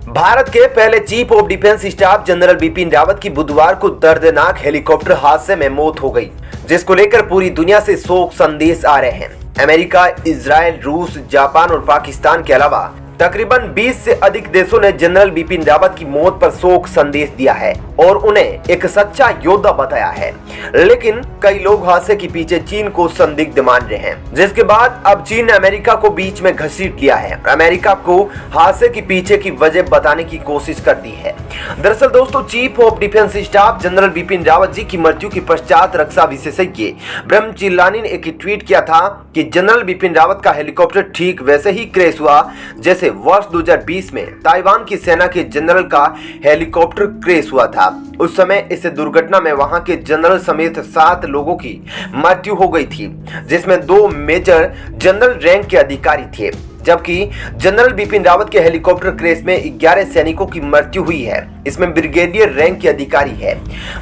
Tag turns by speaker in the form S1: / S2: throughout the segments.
S1: भारत के पहले chief of defence staff general Bipin Rawat की बुधवार को दर्दनाक हेलीकॉप्टर हादसे में मौत हो गई, जिसको लेकर पूरी दुनिया से शोक संदेश आ रहे हैं। अमेरिका, इजराइल, रूस, जापान और पाकिस्तान के अलावा तकरीबन 20 से अधिक देशों ने जनरल बिपिन रावत की मौत पर शोक संदेश दिया है और उन्हें एक सच्चा योद्धा बताया है। लेकिन कई लोग हादसे के पीछे चीन को संदिग्ध मान रहे हैं, जिसके बाद अब चीन ने अमेरिका को बीच में घसीट लिया है। अमेरिका को हादसे के पीछे की वजह बताने की कोशिश कर दी है। दरअसल दोस्तों, chief of defence staff general Bipin Rawat ji की मृत्यु के पश्चात रक्षा विशेषज्ञ ब्रह्म चिल्लानी ने एक ट्वीट किया था कि जनरल बिपिन रावत का हेलीकॉप्टर ठीक वैसे ही क्रैश हुआ जैसे वर्ष 2020 में ताइवान की सेना के जनरल का हेलीकॉप्टर क्रैश हुआ था। उस समय इस दुर्घटना में वहां के जनरल समेत 7 लोगों की मृत्यु हो गई थी, जिसमें 2 मेजर जनरल रैंक के अधिकारी थे, जबकि जनरल बिपिन रावत के हेलीकॉप्टर क्रैश में 11 सैनिकों की मृत्यु हुई है। इसमें ब्रिगेडियर रैंक के अधिकारी है।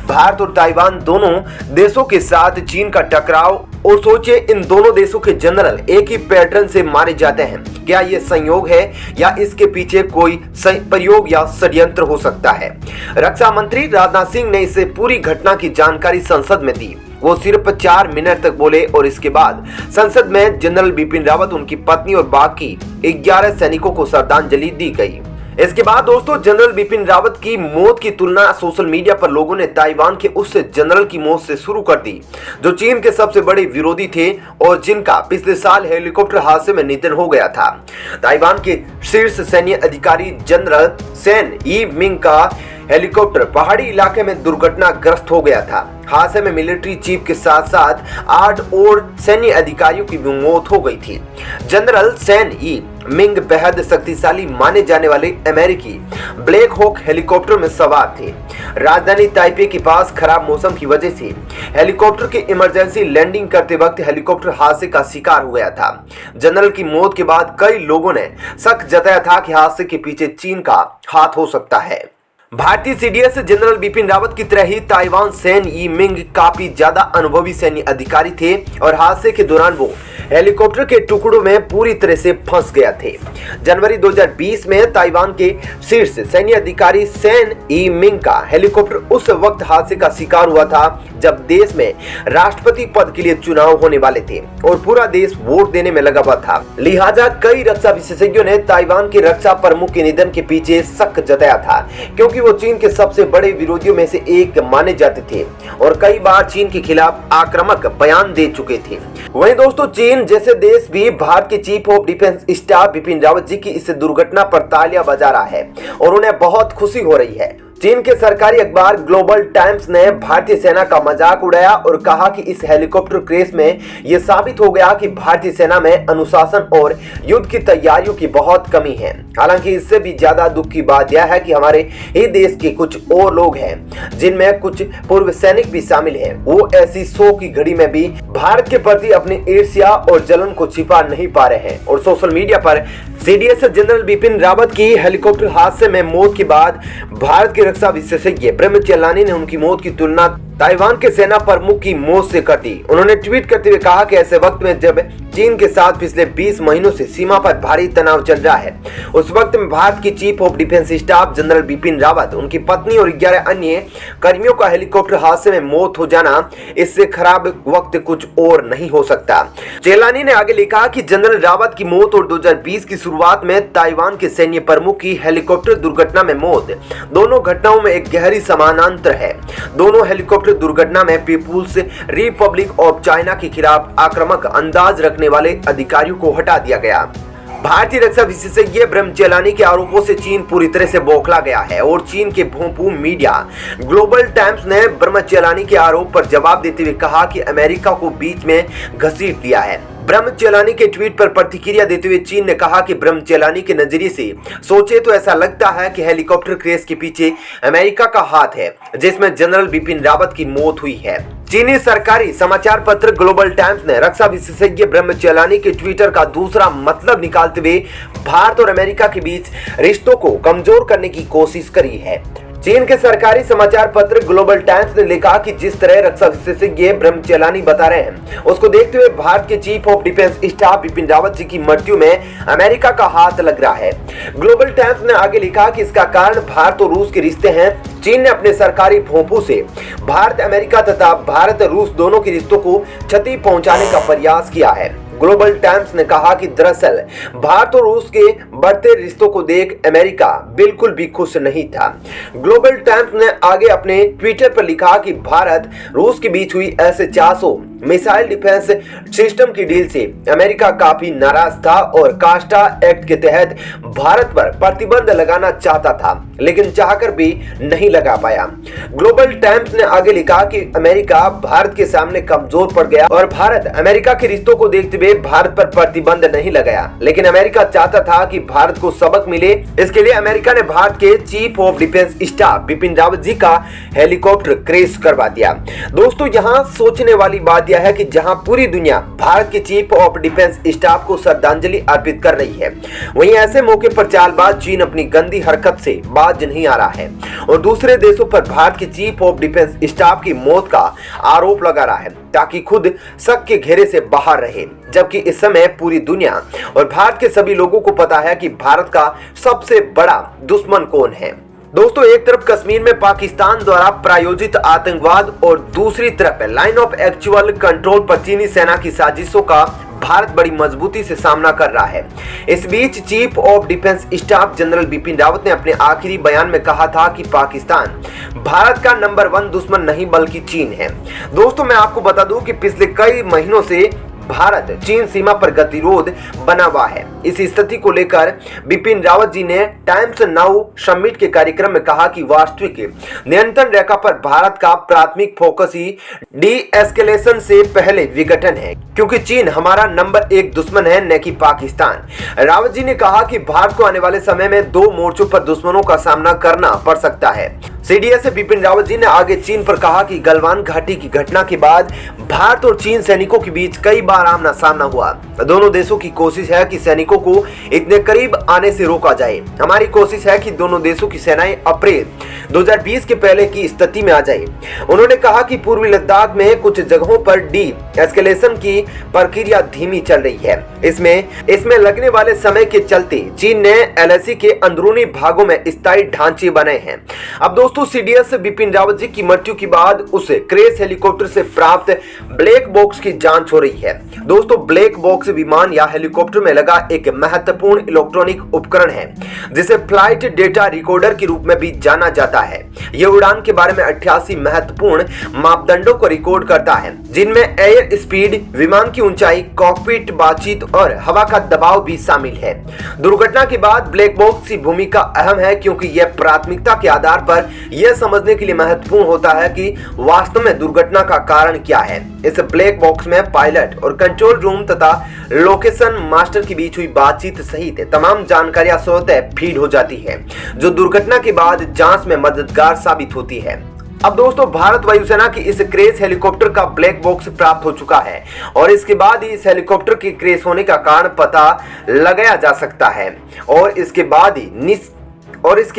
S1: भारत और ताइवान दोनों देशों के साथ चीन का टकराव, और सोचिए इन दोनों देशों के जनरल एक ही पैटर्न से मारे जाते हैं। क्या ये संयोग है या इसके पीछे कोई प्रयोग या षड्यंत्र हो सकता है? रक्षा मंत्री राजनाथ सिंह ने इसे पूरी घटना की जानकारी संसद में दी। वो सिर्फ 4 मिनट तक बोले और इसके बाद संसद में जनरल बिपिन रावत, उनकी पत्नी और बाकी 11 सैनिकों को श्रद्धांजलि दी गई। इसके बाद दोस्तों, जनरल बिपिन रावत की मौत की तुलना सोशल मीडिया पर लोगों ने ताइवान के उस जनरल की मौत से शुरू कर दी जो चीन के सबसे बड़े विरोधी थे और जिनका पिछले साल हेलीकॉप्टर हादसे में निधन हो गया था। ताइवान के शीर्ष सैन्य अधिकारी जनरल सेन ई मिंग का हेलीकॉप्टर पहाड़ी इलाके में दुर्घटनाग्रस्त हो गया था। हादसे में मिलिट्री चीफ के साथ साथ 8 और सैन्य अधिकारियों की भी मौत हो गई थी। जनरल सेन ई मिंग बेहद शक्तिशाली माने जाने वाले अमेरिकी ब्लैक हॉक हेलीकॉप्टर में सवार थे। राजधानी ताइपे के पास खराब मौसम की वजह से हेलीकॉप्टर के इमरजेंसी लैंडिंग करते वक्त हेलीकॉप्टर हादसे का शिकार हो गया था। जनरल की मौत के बाद कई लोगों ने शक जताया था कि हादसे के पीछे चीन का हाथ हो सकता है। भारतीय सीडीएस जनरल बिपिन रावत की तरह ही ताइवान सेन ई मिंग काफी ज्यादा अनुभवी सैन्य अधिकारी थे और हादसे के दौरान वो हेलीकॉप्टर के टुकड़ों में पूरी तरह से फंस गया थे। जनवरी 2020 में ताइवान के शीर्ष सैन्य अधिकारी सेन ई मिंग का हेलीकॉप्टर उस वक्त हादसे का शिकार हुआ था जब देश में राष्ट्रपति पद के लिए चुनाव होने वाले थे और पूरा देश वोट देने में लगा हुआ था। लिहाजा कई रक्षा विशेषज्ञों ने ताइवान के रक्षा प्रमुख के निधन के पीछे शक जताया था, क्योंकि वो चीन के सबसे बड़े विरोधियों में से एक माने जाते थे और कई बार चीन के खिलाफ आक्रामक बयान दे चुके थे। वहीं दोस्तों, चीन जैसे देश भी भारत के chief of defence staff Bipin Rawat ji की इस दुर्घटना पर तालियां बजा रहा है और उन्हें बहुत खुशी हो रही है। चीन के सरकारी अखबार ग्लोबल टाइम्स ने भारतीय सेना का मजाक उड़ाया और कहा कि इस हेलीकॉप्टर क्रैश में यह साबित हो गया कि भारतीय सेना में अनुशासन और युद्ध की तैयारियों की बहुत कमी है। हालांकि इससे भी ज्यादा दुख की बात यह है कि हमारे ही देश के कुछ और लोग हैं, जिनमें कुछ पूर्व सैनिक भी शामिल हैं। वो ऐसी शोक की घड़ी में भी भारत के प्रति अपनी ईर्ष्या और जलन को छिपा नहीं पा रहे हैं और सोशल मीडिया पर सीडीएस जनरल बिपिन रावत की हेलीकॉप्टर हादसे में मौत के बाद भारत के रक्षा विशेषज्ञ ब्रह्म चिल्लानी ने उनकी मौत की तुलना ताइवान के सेना प्रमुख की मौत से कर दी। उन्होंने ट्वीट करते हुए कहा कि ऐसे वक्त में जब चीन के साथ पिछले 20 महीनों से सीमा पर भारी तनाव चल रहा है, उस वक्त में भारत की chief of defence staff general Bipin Rawat, उनकी पत्नी और 11 अन्य कर्मियों का हेलीकॉप्टर हादसे में मौत हो जाना, इससे खराब वक्त कुछ और नहीं हो सकता। चिल्लानी ने आगे लिखा कि जनरल रावत की मौत और 2020 की शुरुआत में ताइवान के सैन्य प्रमुख की हेलीकॉप्टर दुर्घटना में मौत, दोनों घटनाओं में एक गहरी समानांतर है। दोनों हेलीकॉप्टर दुर्घटना में पीपुल्स रिपब्लिक ऑफ चाइना के खिलाफ आक्रामक अंदाज रखने वाले अधिकारियों को हटा दिया गया। भारतीय रक्षा विशेषज्ञ ब्रह्म चिल्लानी के आरोपों से चीन पूरी तरह से बौखला गया है और चीन के भूमि मीडिया ग्लोबल टाइम्स ने ब्रह्म चिल्लानी के आरोप पर जवाब देते हुए कहा कि अमेरिका को बीच में घसीट लिया है। ब्रह्म चिल्लानी के ट्वीट पर प्रतिक्रिया देते हुए चीन ने कहा कि ब्रह्म चिल्लानी के नजरिए से सोचे तो ऐसा लगता है कि हेलीकॉप्टर क्रैश के पीछे अमेरिका का हाथ है, जिसमें जनरल बिपिन रावत की मौत हुई है। चीनी सरकारी समाचार पत्र ग्लोबल टाइम्स ने रक्षा विशेषज्ञ ब्रह्म चिल्लानी के ट्विटर का दूसरा मतलब निकालते हुए भारत और अमेरिका के बीच रिश्तों को कमजोर करने की कोशिश करी है। चीन के सरकारी समाचार पत्र ग्लोबल टाइम्स ने लिखा कि जिस तरह रक्षा विशेषज्ञ ब्रह्मचेलानी बता रहे हैं, उसको देखते हुए भारत के chief of defence staff Bipin Rawat ji की मृत्यु में अमेरिका का हाथ लग रहा है। ग्लोबल टाइम्स ने आगे लिखा कि इसका कारण भारत और रूस के रिश्ते हैं। चीन ने अपने सरकारी भोंपू से भारत, अमेरिका तथा भारत रूस दोनों के रिश्तों को क्षति पहुंचाने का प्रयास किया है। ग्लोबल टाइम्स ने कहा कि दरअसल भारत और रूस के बढ़ते रिश्तों को देख अमेरिका बिल्कुल भी खुश नहीं था। ग्लोबल टाइम्स ने आगे अपने ट्विटर पर लिखा कि भारत रूस के बीच हुई S-400 मिसाइल डिफेंस सिस्टम की डील से अमेरिका काफी नाराज था और कास्टा एक्ट के तहत भारत पर प्रतिबंध लगाना चाहता था, लेकिन चाहकर भी नहीं लगा पाया। ग्लोबल टाइम्स ने आगे लिखा कि अमेरिका भारत के सामने कमजोर पड़ गया और भारत अमेरिका के रिश्तों को देखते हुए भारत पर प्रतिबंध नहीं लगाया, लेकिन अमेरिका चाहता था कि भारत को सबक मिले। इसके लिए अमेरिका ने भारत के chief of defence staff Bipin Rawat ji का हेलीकॉप्टर क्रैश करवा दिया। दोस्तों, यहाँ सोचने वाली बात यह है कि जहां पूरी दुनिया भारत के चीफ ऑफ डिफेंस स्टाफ को श्रद्धांजलि अर्पित कर रही है, वहीं ऐसे मौके पर चालबाज चीन अपनी गंदी हरकत से बाज नहीं आ रहा है और दूसरे देशों पर भारत के चीफ ऑफ डिफेंस स्टाफ की मौत का आरोप लगा रहा है ताकि खुद शक के घेरे से बाहर रहे, जबकि इस समय पूरी दुनिया और भारत के सभी लोगों को पता है कि भारत का सबसे बड़ा दुश्मन कौन है। दोस्तों, एक तरफ कश्मीर में पाकिस्तान द्वारा प्रायोजित आतंकवाद और दूसरी तरफ लाइन ऑफ एक्चुअल कंट्रोल पर चीनी सेना की साजिशों का भारत बड़ी मजबूती से सामना कर रहा है। इस बीच chief of defence staff general Bipin Rawat ने अपने आखिरी बयान में कहा था कि पाकिस्तान भारत का नंबर 1 दुश्मन नहीं बल्कि चीन है। दोस्तों, मैं आपको बता दूं कि पिछले कई महीनों से भारत चीन सीमा पर गतिरोध बना हुआ है। इस स्थिति को लेकर बिपिन रावत जी ने टाइम्स नाउ समिट के कार्यक्रम में कहा कि वास्तविक नियंत्रण रेखा पर भारत का प्राथमिक फोकस ही डी एस्केलेशन से पहले विघटन है, क्योंकि चीन हमारा नंबर 1 दुश्मन है, न कि पाकिस्तान। रावत जी ने कहा कि भारत को आने वाले समय में 2 मोर्चों पर दुश्मनों का सामना करना पड़ सकता है। सीडीएस से बिपिन रावत जी ने आगे चीन पर कहा कि गलवान घाटी की घटना के बाद भारत और चीन सैनिकों के बीच कई बार आमना सामना हुआ। दोनों देशों की कोशिश है कि सैनिकों को इतने करीब आने से रोका जाए। हमारी कोशिश है कि दोनों देशों की सेनाएं अप्रैल 2020 के पहले की स्थिति में आ जाए। उन्होंने कहा कि पूर्वी लद्दाख में कुछ जगहों पर डी एस्केलेशन की प्रक्रिया धीमी चल रही है। इसमें लगने वाले समय के चलते चीन ने LAC के अंदरूनी भागों में स्थायी ढांचे बनाए हैं। अब दोस्तों, सीडीएस बिपिन रावत जी की मृत्यु के बाद उसे क्रैश हेलीकॉप्टर से प्राप्त ब्लैक बॉक्स की जांच हो रही है। दोस्तों, ब्लैक बॉक्स विमान या हेलीकॉप्टर में लगा एक महत्वपूर्ण इलेक्ट्रॉनिक उपकरण है जिसे फ्लाइट डेटा रिकॉर्डर के रूप में भी जाना जाता है। यह उड़ान के बारे में 88 महत्वपूर्ण मापदंडों को रिकॉर्ड करता है, जिनमें एयर स्पीड, विमान की ऊंचाई, कॉकपिट बातचीत और हवा का दबाव भी शामिल है। दुर्घटना के बाद ब्लैक बॉक्स की भूमिका अहम है, क्योंकि यह प्राथमिकता के आधार पर यह समझने के लिए महत्वपूर्ण होता है कि वास्तव में दुर्घटना का कारण क्या है। इस ब्लैक बॉक्स में पायलट और कंट्रोल रूम तथा लोकेशन मास्टर के बीच हुई बातचीत सहित तमाम जानकारियां स्वतः फीड हो जाती है, जो दुर्घटना के बाद जांच में मददगार साबित होती है। अब दोस्तों, भारत वायुसेना की इस क्रैश हेलीकॉप्टर का ब्लैक बॉक्स प्राप्त हो चुका है और इसके बाद ही इस हेलीकॉप्टर के क्रैश होने का कारण पता लगाया जा सकता है और इसके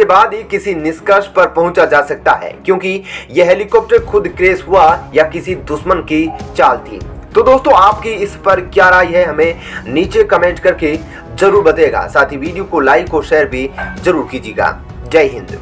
S1: बाद ही किसी निष्कर्ष पर पहुंचा जा सकता है, क्योंकि यह हेलीकॉप्टर खुद क्रैश हुआ या किसी दुश्मन की चाल थी। तो दोस्तों, आपकी इस पर क्या राय है, हमें नीचे कमेंट करके जरूर बताइएगा। साथ ही वीडियो को लाइक और शेयर भी जरूर कीजिएगा। जय हिंद।